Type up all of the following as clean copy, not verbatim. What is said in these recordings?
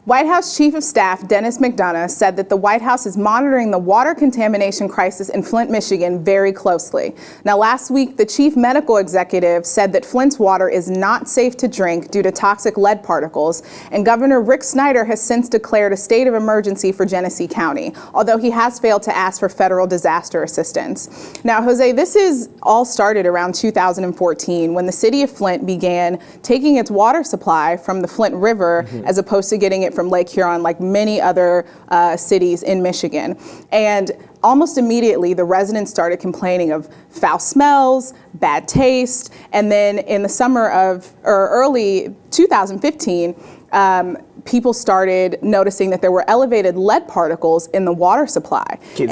White House Chief of Staff Denis McDonough said that the White House is monitoring the water contamination crisis in Flint, Michigan very closely. Now, last week, the chief medical executive said that Flint's water is not safe to drink due to toxic lead particles, and Governor Snyder has since declared a state of emergency for Genesse County, although he has failed to ask for federal disaster assistance. Now, Jose, this is all started around 2014 when the city of Flint began taking its water supply from the Flint River as opposed to getting it from Lake Huron, like many other cities in Michigan. And almost immediately, the residents started complaining of foul smells, bad taste, and then in the summer of, or early 2015, people started noticing that there were elevated lead particles in the water supply. Kids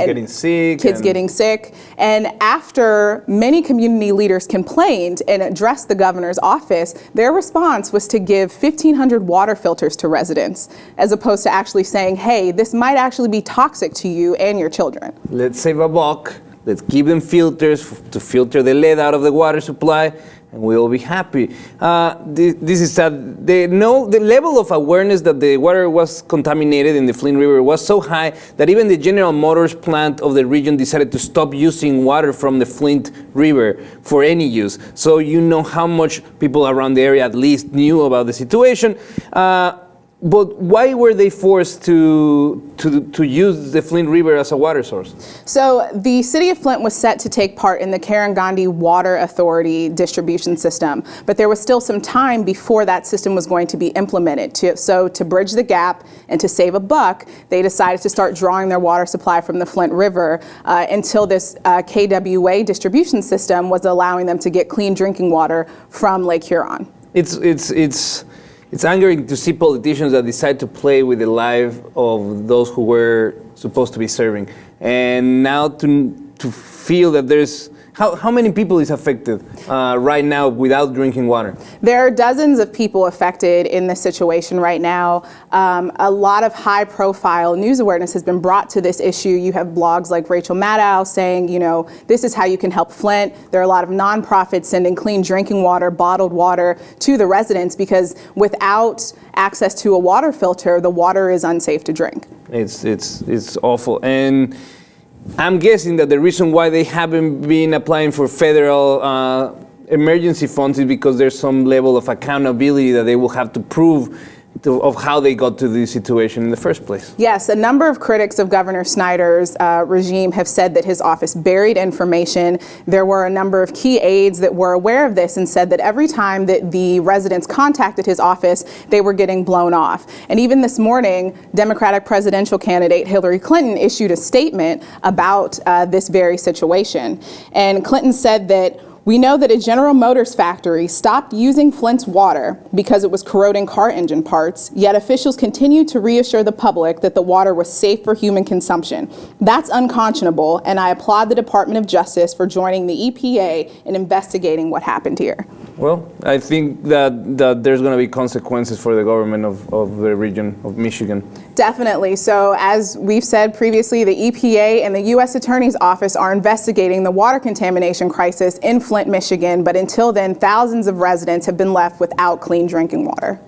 getting sick. And after many community leaders complained and addressed the governor's office, their response was to give 1,500 water filters to residents, as opposed to actually saying, hey, this might actually be toxic to you and your children. Let's save a buck. Let's give them filters to filter the lead out of the water supply, and we'll be happy. This is sad. The level of awareness that the water was contaminated in the Flint River was so high that even the General Motors plant of the region decided to stop using water from the Flint River for any use. So you know how much people around the area at least knew about the situation. But why were they forced to use the Flint River as a water source? So the city of Flint was set to take part in the Karangandi Water Authority distribution system, but there was still some time before that system was going to be implemented. So to bridge the gap and to save a buck, they decided to start drawing their water supply from the Flint River until this KWA distribution system was allowing them to get clean drinking water from Lake Huron. It's angering to see politicians that decide to play with the life of those who were supposed to be serving. And now to feel that there's, how many people is affected right now without drinking water? There are dozens of people affected in this situation right now. A lot of high-profile news awareness has been brought to this issue. You have blogs like Rachel Maddow saying, you know, this is how you can help Flint. There are a lot of nonprofits sending clean drinking water, bottled water to the residents because without access to a water filter, the water is unsafe to drink. It's awful. And I'm guessing that the reason why they haven't been applying for federal emergency funds is because there's some level of accountability that they will have to prove of how they got to this situation in the first place. Yes, a number of critics of Governor Snyder's regime have said that his office buried information. There were a number of key aides that were aware of this and said that every time that the residents contacted his office, they were getting blown off. And even this morning, Democratic presidential candidate Hillary Clinton issued a statement about this very situation. And Clinton said that we know that a General Motors factory stopped using Flint's water because it was corroding car engine parts, yet officials continued to reassure the public that the water was safe for human consumption. That's unconscionable, and I applaud the Department of Justice for joining the EPA in investigating what happened here. Well, I think that there's going to be consequences for the government of the region of Michigan. Definitely. So as we've said previously, the EPA and the U.S. Attorney's Office are investigating the water contamination crisis in Flint, Michigan. But until then, thousands of residents have been left without clean drinking water.